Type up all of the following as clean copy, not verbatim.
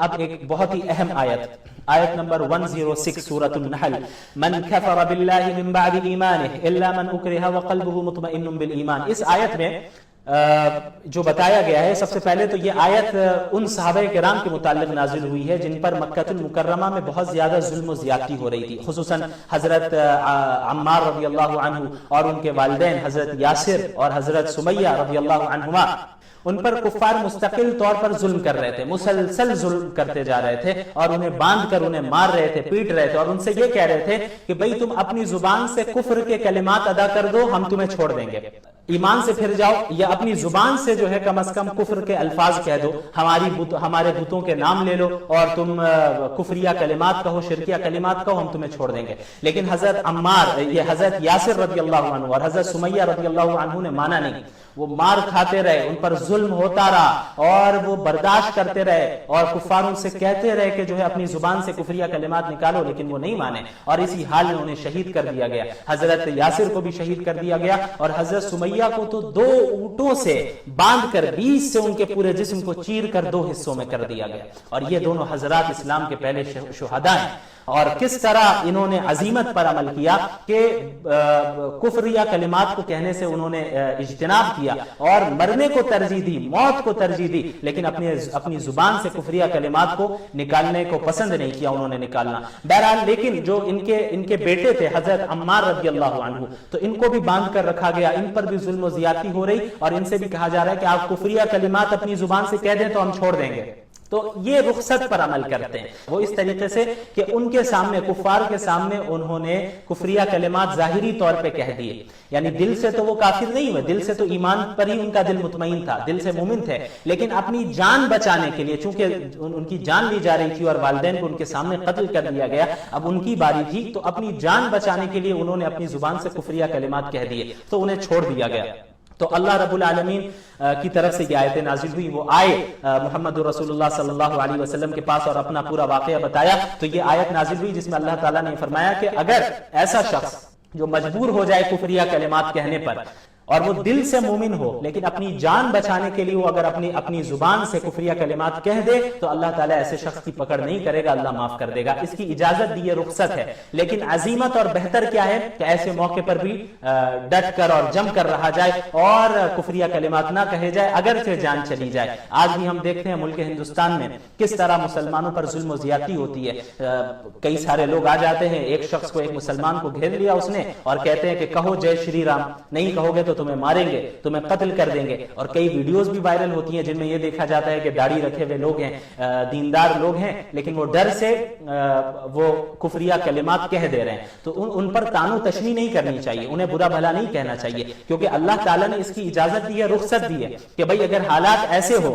اب ایک بہت ہی اہم آیت نمبر 106 سورۃ النحل، من کفر باللہ من بعد ایمانہ الا من اکرہ وقلبہ مطمئن بالایمان۔ اس آیت میں جو بتایا گیا ہے، سب سے پہلے تو یہ آیت ان صحابہ کرام کے متعلق نازل ہوئی ہے جن پر مکہ المکرمہ میں بہت زیادہ ظلم و زیادتی ہو رہی تھی، خصوصاً حضرت عمار رضی اللہ عنہ اور ان کے والدین حضرت یاسر اور حضرت سمیہ رضی اللہ عنہما، ان پر کفار مستقل طور پر ظلم کر رہے تھے، مسلسل ظلم کرتے جا رہے تھے اور انہیں باندھ کر انہیں مار رہے تھے، پیٹ رہے تھے، اور ان سے یہ کہہ رہے تھے کہ بھئی تم اپنی زبان سے کفر کے کلمات ادا کر دو، ہم تمہیں چھوڑ دیں گے، ایمان سے پھر جاؤ، یا اپنی زبان سے جو ہے کم از کم کفر کے الفاظ کہہ دو، ہمارے بتوں کے نام لے لو اور تم کفریہ کلمات کہو، شرکیہ کلمات کہو، ہم تمہیں چھوڑ دیں گے۔ لیکن حضرت عمار، یہ حضرت یاسر رضی اللہ عنہ اور حضرت سمیہ رضی اللہ عنہ نے مانا نہیں، وہ مار کھاتے رہے، ان پر ظلم ہوتا رہا اور وہ برداشت کرتے رہے اور کفاروں سے کہتے رہے کہ جو ہے اپنی زبان سے کفریہ کلمات نکالو، لیکن وہ نہیں مانے، اور اسی حال میں انہیں شہید کر دیا گیا۔ حضرت یاسر کو بھی شہید کر دیا گیا، اور حضرت سمیہ کو تو 2 اونٹوں سے باندھ کر 20 سے ان کے پورے جسم کو چیر کر 2 حصوں میں کر دیا گیا، اور یہ دونوں حضرات اسلام کے پہلے شہداء ہیں۔ اور کس طرح انہوں نے عظیمت پر عمل کیا کہ کفریہ کلمات کو کہنے سے انہوں نے اجتناب کیا اور مرنے کو ترجیح دی، موت کو ترجیح دی، لیکن اپنی زبان سے کفریہ کلمات کو نکالنے کو پسند نہیں کیا انہوں نے نکالنا۔ بہرحال لیکن جو ان کے بیٹے تھے حضرت عمار رضی اللہ عنہ، تو ان کو بھی باندھ کر رکھا گیا، ان پر بھی ظلم و زیادتی ہو رہی، اور ان سے بھی کہا جا رہا ہے کہ آپ کفریہ کلمات اپنی زبان سے کہہ دیں تو ہم چھوڑ دیں گے۔ تو یہ رخصت پر عمل کرتے ہیں وہ اس طریقے سے کہ ان کے سامنے، کفار کے سامنے انہوں نے کفریہ کلمات ظاہری طور پہ کہہ دیے، یعنی دل سے تو وہ کافر نہیں ہوئے، دل سے تو ایمان پر ہی ان کا دل مطمئن تھا، دل سے مومن تھے، لیکن اپنی جان بچانے کے لیے، چونکہ ان کی جان لی جا رہی تھی اور والدین کو ان کے سامنے قتل کر دیا گیا، اب ان کی باری تھی، تو اپنی جان بچانے کے لیے انہوں نے اپنی زبان سے کفریہ کلمات کہہ دیے، تو انہیں چھوڑ دیا گیا۔ تو اللہ رب العالمین کی طرف سے یہ آیتیں نازل ہوئی، وہ آئے محمد رسول اللہ صلی اللہ علیہ وسلم کے پاس اور اپنا پورا واقعہ بتایا، تو یہ آیت نازل ہوئی جس میں اللہ تعالیٰ نے فرمایا کہ اگر ایسا شخص جو مجبور ہو جائے کفریہ کلمات کہنے پر اور وہ دل سے مومن ہو، لیکن اپنی جان بچانے کے لیے وہ اگر اپنی زبان سے کفریہ کلمات کہہ دے، تو اللہ تعالیٰ ایسے شخص کی پکڑ نہیں کرے گا، اللہ معاف کر دے گا، اس کی اجازت دی، یہ رخصت ہے۔ لیکن عظیمت اور بہتر کیا ہے کہ ایسے موقع پر بھی ڈٹ کر اور جم کر رہا جائے اور کفریہ کلمات نہ کہے جائے، اگرچہ جان چلی جائے۔ آج بھی ہم دیکھتے ہیں ملک ہندوستان میں کس طرح مسلمانوں پر ظلم و زیادتی ہوتی ہے، کئی سارے لوگ آ جاتے ہیں، ایک شخص کو، ایک مسلمان کو گھیر لیا اس نے، اور کہتے ہیں کہ کہو جے شری رام، نہیں کہو گے تو تمہیں ماریں گے، تمہیں قتل کر دیں گے، اور کئی ویڈیوز بھی وائرل ہوتی ہیں جن میں یہ دیکھا جاتا ہے کہ داڑھی رکھے ہوئے لوگ ہیں، دیندار لوگ ہیں، لیکن وہ ڈر سے وہ کفریہ کلمات کہہ دے رہے ہیں، تو ان پر طعن و تشنیع نہیں کرنی چاہیے، انہیں برا بھلا نہیں کہنا چاہیے، کیونکہ اللہ تعالیٰ نے اس کی اجازت دی ہے، رخصت دی ہے کہ بھئی اگر حالات ایسے ہو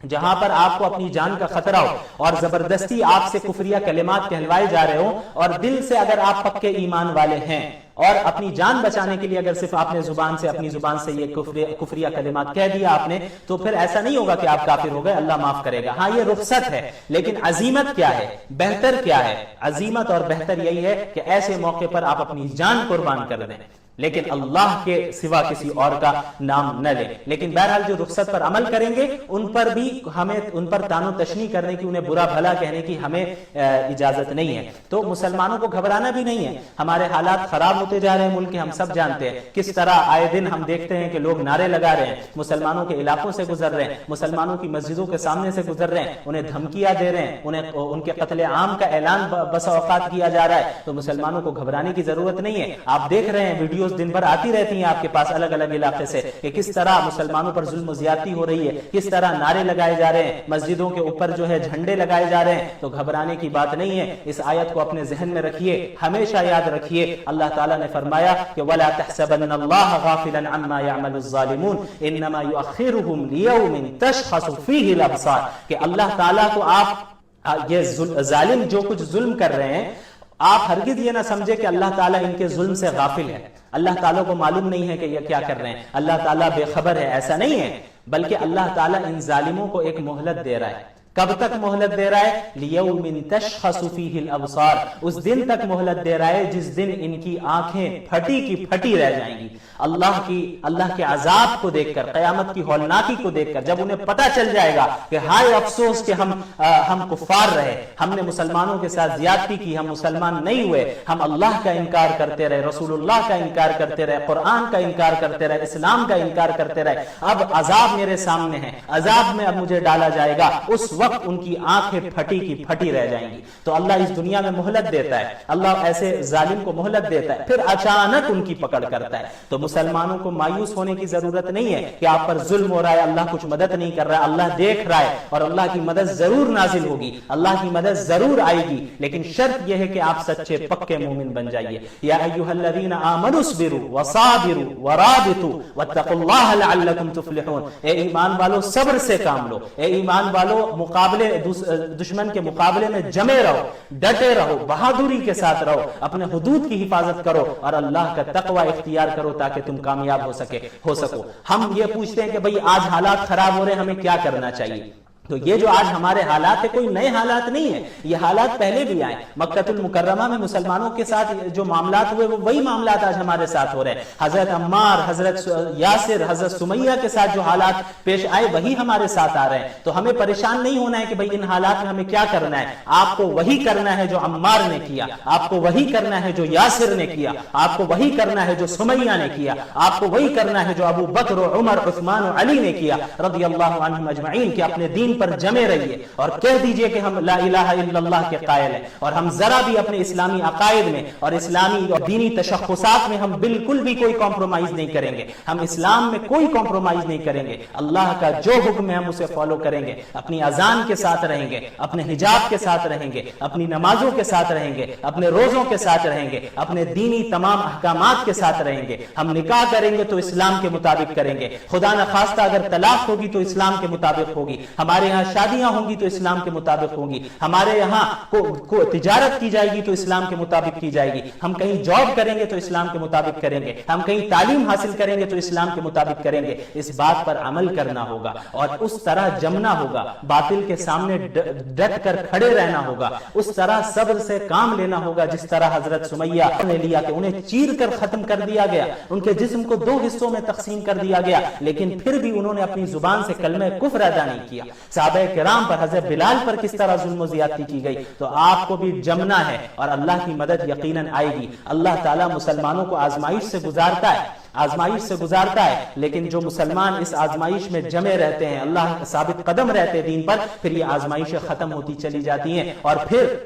جہاں پر آپ کو اپنی جان کا خطرہ ہو اور زبردستی آپ سے کفریہ کلمات کہلوائے جا رہے ہوں، اور دل سے اگر آپ پکے ایمان والے ہیں اور اپنی جان بچانے کے لیے اگر صرف آپ نے اپنی زبان سے یہ کفریہ کلمات کہہ دیا آپ نے، تو پھر ایسا نہیں ہوگا کہ آپ کافر ہو گئے، اللہ معاف کرے گا۔ ہاں، یہ رخصت ہے، لیکن عظیمت کیا ہے، بہتر کیا ہے؟ عظیمت اور بہتر یہی ہے کہ ایسے موقع پر آپ اپنی جان قربان کر دیں، لیکن اللہ کے سوا کسی اور کا نام نہ لیں۔ لیکن بہرحال جو رخصت پر عمل کریں گے، ان پر بھی ہمیں ان پر طعن و تشنیع کرنے کی، انہیں برا بھلا کہنے کی ہمیں اجازت نہیں ہے۔ تو مسلمانوں کو گھبرانا بھی نہیں ہے، ہمارے حالات خراب ہوتے جا رہے ہیں ملک کے، ہم سب جانتے ہیں کس طرح آئے دن ہم دیکھتے ہیں کہ لوگ نعرے لگا رہے ہیں، مسلمانوں کے علاقوں سے گزر رہے ہیں، مسلمانوں کی مسجدوں کے سامنے سے گزر رہے ہیں، انہیں دھمکیاں دے رہے ہیں، انہیں ان کے قتل عام کا اعلان بسا اوقات کیا جا رہا ہے۔ تو مسلمانوں کو گھبرانے کی ضرورت نہیں ہے، آپ دیکھ رہے ہیں ویڈیوز دن بھر آتی رہتی ہیں آپ کے پاس الگ الگ علاقے سے کہ کس طرح مسلمانوں پر ظلم و زیادتی ہو رہی ہے، کس طرح نعرے لگائے جا رہے ہیں، مسجدوں کے اوپر جو ہے جھنڈے لگائے جا رہے ہیں۔ تو گھبرانے کی بات نہیں ہے، اس آیت کو اپنے ذہن میں رکھیے، ہمیشہ یاد رکھیے، اللہ تعالیٰ نے فرمایا کہ وَلَا تَحْسَبَنَّ اللَّهَ غَافِلًا عَمَّا يَعْمَلُ الظَّالِمُونَ إِنَّمَا يُؤَخِّرُهُمْ لِيَوْمٍ تَشْخَصُ فِيهِ الْأَبْصَارُ، کہ اللہ تعالیٰ کو آپ یہ ظالم جو کچھ ظلم کر رہے ہیں، آپ ہرگز یہ نہ سمجھے کہ اللہ تعالیٰ ان کے ظلم سے غافل ہے، اللہ تعالیٰ کو معلوم نہیں ہے کہ یہ کیا کر رہے ہیں، اللہ تعالیٰ بے خبر ہے، ایسا نہیں ہے، بلکہ اللہ تعالیٰ ان ظالموں کو ایک مہلت دے رہا ہے کب تک مہلت دے رہا ہے؟ لیوم تشخص فیہ الابصار، اس دن تک مہلت دے رہا ہے جس دن ان کی آنکھیں پھٹی کی پھٹی رہ جائیں گی اللہ کے عذاب کو دیکھ کر، قیامت کی ہولناکی کو دیکھ کر، جب انہیں پتہ چل جائے گا کہ ہائے افسوس کہ ہم کفار رہے، ہم نے مسلمانوں کے ساتھ زیادتی کی، ہم مسلمان نہیں ہوئے، ہم اللہ کا انکار کرتے رہے، رسول اللہ کا انکار کرتے رہے، قرآن کا انکار کرتے رہے، اسلام کا انکار کرتے رہے، اب عذاب میرے سامنے ہے، عذاب میں اب مجھے ڈالا جائے گا، اس وقت ان کی آنکھیں پھٹی کی پھٹی رہ جائیں گی۔ تو اللہ اس دنیا میں مہلت دیتا ہے، اللہ ایسے ظالم کو مہلت دیتا ہے، پھر اچانک ان کی پکڑ کرتا ہے۔ تو مسلمانوں کو مایوس ہونے کی ضرورت نہیں ہے کہ آپ پر ظلم ہو رہا ہے، اللہ کچھ مدد نہیں کر رہا ہے، اللہ دیکھ رہا ہے اور اللہ کی مدد ضرور نازل ہوگی، اللہ کی مدد ضرور آئے گی، لیکن شرط یہ ہے کہ آپ سچے پکے مومن بن جائیے۔ یا ایھا الذین آمنوا اصبروا وصابروا ورابطوا واتقوا اللہ لعلکم تفلحون، اے ایمان والو صبر سے کام لو، اے ایمان والو دشمن کے مقابلے میں جمے رہو، ڈٹے رہو، بہادری کے ساتھ رہو، اپنے حدود کی حفاظت کرو اور اللہ کا تقوی اختیار کرو تاکہ تم کامیاب ہو سکو۔ ہم یہ پوچھتے ہیں کہ بھئی آج حالات خراب ہو رہے ہیں، ہمیں کیا کرنا چاہیے؟ تو یہ جو آج ہمارے حالات ہے کوئی نئے حالات نہیں ہیں، یہ حالات پہلے بھی آئے۔ مکہ المکرمہ میں مسلمانوں کے ساتھ جو معاملات ہوئے وہ وہی معاملات آج ہمارے ساتھ ہو رہے ہیں۔ حضرت عمار، حضرت یاسر، حضرت سمیہ کے ساتھ جو حالات پیش آئے وہی ہمارے ساتھ آ رہے ہیں۔ تو ہمیں پریشان نہیں ہونا ہے کہ بھئی ان حالات میں ہمیں کیا کرنا ہے۔ آپ کو وہی کرنا ہے جو عمار نے کیا، آپ کو وہی کرنا ہے جو یاسر نے کیا، آپ کو وہی کرنا ہے جو سمیہ نے کیا، آپ کو وہی کرنا ہے جو ابو بکر و عمر، عثمان و علی نے کیا رضی اللہ عنہم اجمعین، کہ اپنے دین پر جمے رہیے اور کہہ دیجئے کہ ہم لا الہ الا اللہ کے قائل ہیں، اور ہم ذرا بھی اپنے اسلامی عقائد میں اور اسلامی اور دینی تشخصات میں ہم بالکل بھی کوئی کمپرومائز نہیں کریں گے، ہم اسلام میں کوئی کمپرومائز نہیں کریں گے، اللہ کا جو حکم ہے ہم اسے فالو کریں گے، اپنی اذان کے ساتھ رہیں گے، اپنے حجاب کے ساتھ رہیں گے، اپنی نمازوں کے ساتھ رہیں گے، اپنے روزوں کے ساتھ رہیں گے، اپنے دینی تمام احکامات کے ساتھ رہیں گے، ہم نکاح کریں گے تو اسلام کے مطابق کریں گے، خدا نخواستہ اگر طلاق ہوگی تو اسلام کے مطابق ہوگی، ہمارے یہاں شادیاں ہوں گی تو اسلام کے مطابق ہوں گی، ہمارے یہاں کو تجارت کی جائے گی تو اسلام کے مطابق کی جائے گی، ہم کہیں جاب کریں گے تو اسلام کے مطابق کریں گے، ہم کہیں تعلیم حاصل کریں گے تو اسلام کے مطابق کریں گے۔ اس بات پر عمل کرنا ہوگا اور اس طرح جمنا ہوگا، باطل کے سامنے ڈٹ کر کھڑے رہنا ہوگا، اس طرح صبر سے کام لینا ہوگا جس طرح حضرت سمیہ نے لیا کہ انہیں چیر کر ختم کر دیا گیا، ان کے جسم کو 2 حصوں میں تقسیم کر دیا گیا، لیکن پھر بھی انہوں نے اپنی زبان سے کلمہ کفر ادا نہیں کیا۔ صحابہ کرام پر، حضرت بلال پر کس طرح ظلم و زیادتی کی گئی، تو آپ کو بھی جمنا ہے اور اللہ کی مدد یقیناً آئے گی۔ اللہ تعالیٰ مسلمانوں کو آزمائش سے گزارتا ہے، لیکن جو مسلمان اس آزمائش میں جمے رہتے ہیں، اللہ ثابت قدم رہتے دین پر، پھر یہ آزمائشیں ختم ہوتی چلی جاتی ہیں اور پھر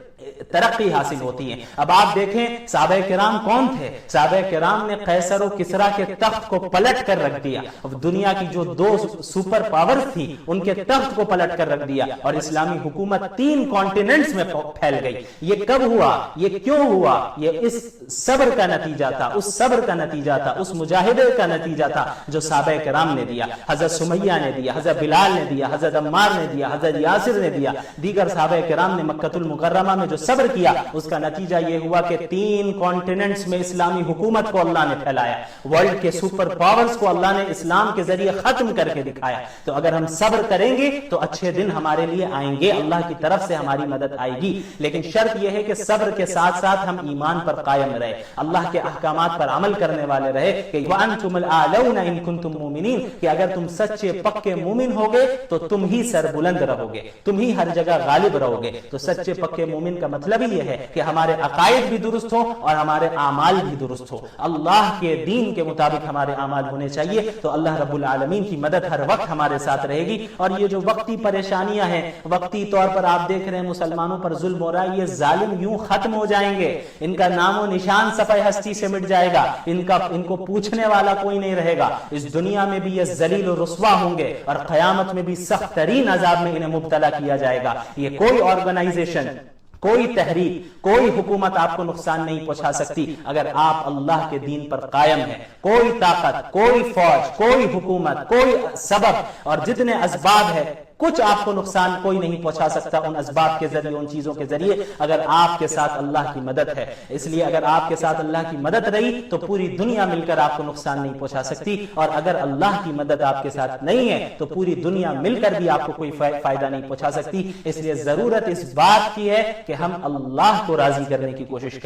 ترقی حاصل ہوتی ہیں۔ اب آپ دیکھیں صحابہ کرام کون تھے؟ صحابہ کرام نے قیصر و کسریٰ کے تخت کو پلٹ کر رکھ دیا، دنیا کی جو 2 سپر پاورز تھی ان کے تخت کو پلٹ کر رکھ دیا اور اسلامی حکومت 3 کانٹیننٹس میں پھیل گئی۔ یہ کب ہوا؟ یہ کیوں ہوا؟ یہ اس صبر کا نتیجہ تھا، اس صبر کا نتیجہ تھا، اس مجاہدے کا نتیجہ تھا جو صحابہ کرام نے دیا، حضرت سمیہ نے دیا، حضرت بلال نے دیا، حضرت عمار نے دیا، حضرت یاسر نے دیا، دیگر صحابہ کرام نے مکہ المکرمہ میں جو صبر کیا اس کا نتیجہ یہ ہوا کہ 3 کانٹیننٹس میں اسلامی حکومت کو اللہ نے پھیلایا، ورلڈ کے سپر پاورز کو اللہ نے اسلام کے ذریعے ختم کر کے دکھایا۔ تو اگر ہم صبر کریں گے تو اچھے دن ہمارے لیے آئیں گے، اللہ کی طرف سے ہماری مدد آئے گی، لیکن شرط یہ ہے کہ صبر کے ساتھ ساتھ ہم ایمان پر قائم رہے، اللہ کے احکامات پر عمل کرنے والے رہے، کہ وَأَنْتُمُ الْأَعْلَوْنَ إِن كُنتُم مُؤْمِنِينَ، کہ اگر تم سچے پکے مومن ہوگے تو تم ہی سر بلند رہو گے، تم ہی ہر جگہ غالب رہو گے۔ تو سچے پکے مومن کا مطلب ہی یہ ہے کہ ہمارے عقائد بھی درست ہوں اور ہمارے اعمال بھی درست ہوں، اللہ کے دین کے مطابق ہمارے اعمال ہونے چاہیے، تو اللہ رب العالمین کی مدد ہر وقت ہمارے ساتھ رہے گی۔ اور یہ جو وقتی پریشانیاں ہیں، وقتی طور پر آپ دیکھ رہے ہیں مسلمانوں پر ظلم ہو رہا ہے، یہ ظالم یوں ختم ہو جائیں گے، ان کا نام و نشان صفحہ ہستی سے مٹ جائے گا، ان کو پوچھنے والا کوئی نہیں رہے گا، اس دنیا میں بھی یہ ذلیل و رسوا ہوں گے اور قیامت میں بھی سخت ترین عذاب میں انہیں مبتلا کیا جائے گا۔ یہ کوئی آرگنائزیشن، کوئی تحریک، کوئی حکومت آپ کو نقصان نہیں پہنچا سکتی اگر آپ اللہ کے دین پر قائم ہیں۔ کوئی طاقت، کوئی فوج، کوئی حکومت، کوئی سبب اور جتنے اسباب ہے کچھ آپ کو نقصان کوئی نہیں پہنچا سکتا ان اسباب کے ذریعے، ان چیزوں کے ذریعے، اگر آپ کے ساتھ اللہ کی مدد ہے۔ اس لیے اگر آپ کے ساتھ اللہ کی مدد رہی تو پوری دنیا مل کر آپ کو نقصان نہیں پہنچا سکتی، اور اگر اللہ کی مدد آپ کے ساتھ نہیں ہے تو پوری دنیا مل کر بھی آپ کو کوئی فائدہ نہیں پہنچا سکتی۔ اس لیے ضرورت اس بات کی ہے کہ ہم اللہ کو راضی کرنے کی کوشش کریں۔